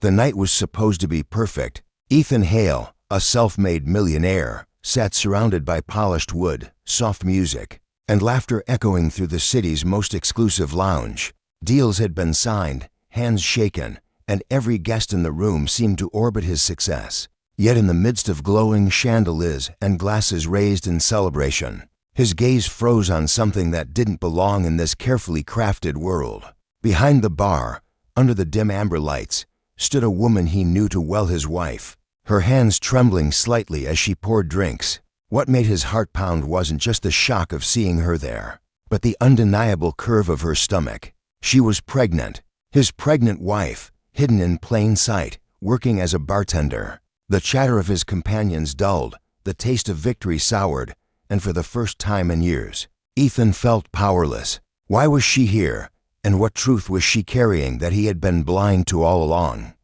The night was supposed to be perfect. Ethan Hale, a self-made millionaire, sat surrounded by polished wood, soft music, and laughter echoing through the city's most exclusive lounge. Deals had been signed, hands shaken, and every guest in the room seemed to orbit his success. Yet in the midst of glowing chandeliers and glasses raised in celebration, his gaze froze on something that didn't belong in this carefully crafted world. Behind the bar, under the dim amber lights, stood a woman he knew too well, his wife, her hands trembling slightly as she poured drinks. What made his heart pound wasn't just the shock of seeing her there, but the undeniable curve of her stomach. She was pregnant, his pregnant wife, hidden in plain sight, working as a bartender. The chatter of his companions dulled, the taste of victory soured, and for the first time in years, Ethan felt powerless. Why was she here, and what truth was she carrying that he had been blind to all along?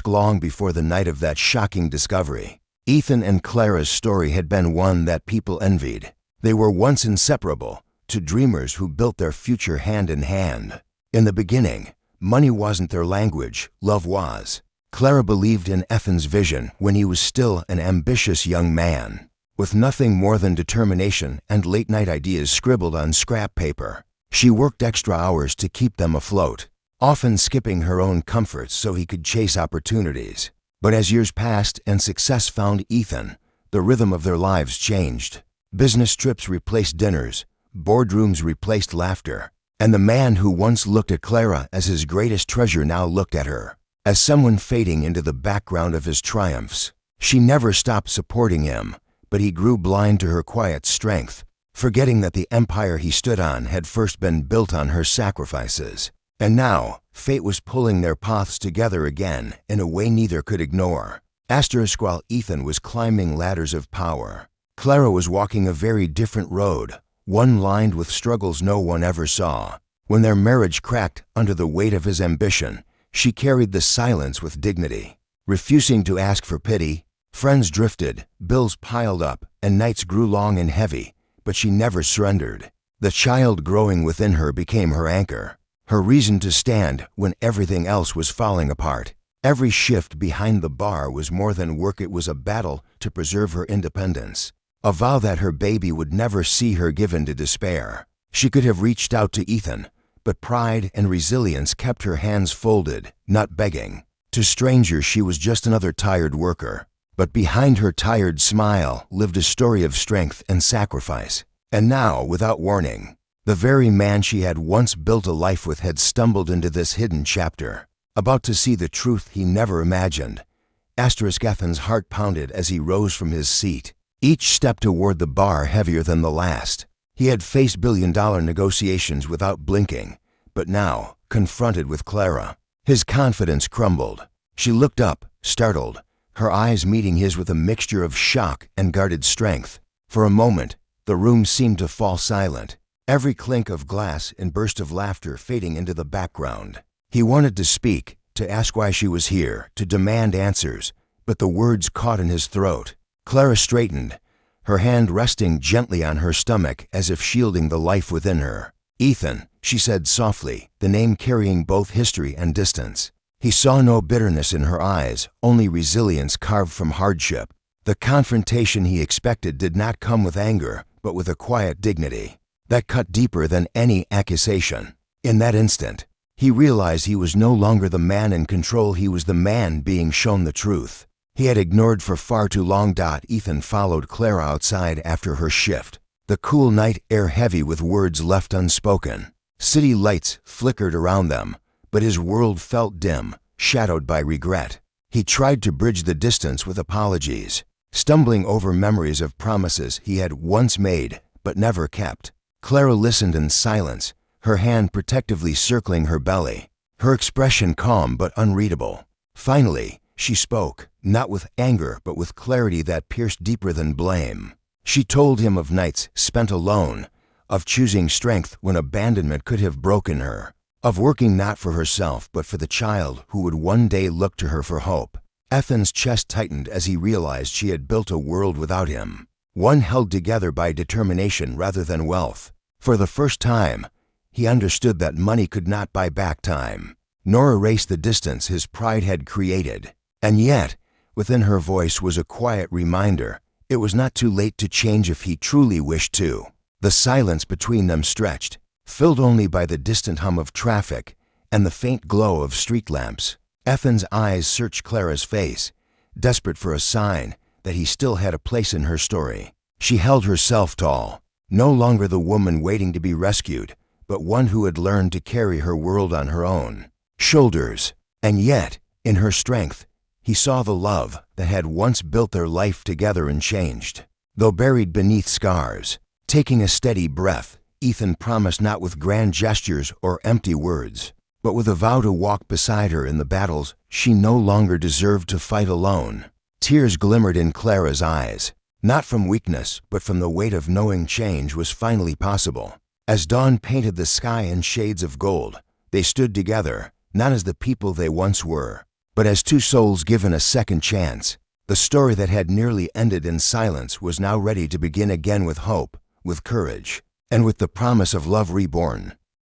Long before the night of that shocking discovery, Ethan and Clara's story had been one that people envied. They were once inseparable, two dreamers who built their future hand in hand. In the beginning, money wasn't their language, love was. Clara believed in Ethan's vision when he was still an ambitious young man, with nothing more than determination and late-night ideas scribbled on scrap paper. She worked extra hours to keep them afloat, often skipping her own comforts so he could chase opportunities. But as years passed and success found Ethan, the rhythm of their lives changed. Business trips replaced dinners, boardrooms replaced laughter, and the man who once looked at Clara as his greatest treasure now looked at her as someone fading into the background of his triumphs. She never stopped supporting him, but he grew blind to her quiet strength, forgetting that the empire he stood on had first been built on her sacrifices. And now, fate was pulling their paths together again in a way neither could ignore. While Ethan was climbing ladders of power, Clara was walking a very different road, one lined with struggles no one ever saw. When their marriage cracked under the weight of his ambition, she carried the silence with dignity, refusing to ask for pity. Friends drifted, bills piled up, and nights grew long and heavy, but she never surrendered. The child growing within her became her anchor, her reason to stand when everything else was falling apart. Every shift behind the bar was more than work, it was a battle to preserve her independence, a vow that her baby would never see her given to despair. She could have reached out to Ethan, but pride and resilience kept her hands folded, not begging. To strangers she was just another tired worker, but behind her tired smile lived a story of strength and sacrifice. And now, without warning, the very man she had once built a life with had stumbled into this hidden chapter, about to see the truth he never imagined. Ethan's heart pounded as he rose from his seat, each step toward the bar heavier than the last. He had faced billion-dollar negotiations without blinking, but now, confronted with Clara, his confidence crumbled. She looked up, startled, her eyes meeting his with a mixture of shock and guarded strength. For a moment, the room seemed to fall silent, every clink of glass and burst of laughter fading into the background. He wanted to speak, to ask why she was here, to demand answers, but the words caught in his throat. Clara straightened, her hand resting gently on her stomach as if shielding the life within her. "Ethan," she said softly, the name carrying both history and distance. He saw no bitterness in her eyes, only resilience carved from hardship. The confrontation he expected did not come with anger, but with a quiet dignity that cut deeper than any accusation. In that instant, he realized he was no longer the man in control, he was the man being shown the truth he had ignored for far too long. Ethan followed Clara outside after her shift, the cool night air heavy with words left unspoken. City lights flickered around them, but his world felt dim, shadowed by regret. He tried to bridge the distance with apologies, stumbling over memories of promises he had once made but never kept. Clara listened in silence, her hand protectively circling her belly, her expression calm but unreadable. Finally, she spoke, not with anger but with clarity that pierced deeper than blame. She told him of nights spent alone, of choosing strength when abandonment could have broken her, of working not for herself but for the child who would one day look to her for hope. Ethan's chest tightened as he realized she had built a world without him, one held together by determination rather than wealth. For the first time, he understood that money could not buy back time. nor erase the distance his pride had created. And yet, within her voice was a quiet reminder. It was not too late to change if he truly wished to. The silence between them stretched, filled only by the distant hum of traffic and the faint glow of street lamps. Ethan's eyes searched Clara's face, desperate for a sign that he still had a place in her story. She held herself tall, no longer the woman waiting to be rescued, but one who had learned to carry her world on her own shoulders. And yet, in her strength, he saw the love that had once built their life together and changed. Though buried beneath scars, taking a steady breath, Ethan promised not with grand gestures or empty words, but with a vow to walk beside her in the battles she no longer deserved to fight alone. Tears glimmered in Clara's eyes, not from weakness, but from the weight of knowing change was finally possible. As dawn painted the sky in shades of gold, they stood together, not as the people they once were, but as two souls given a second chance. The story that had nearly ended in silence was now ready to begin again with hope, with courage, and with the promise of love reborn.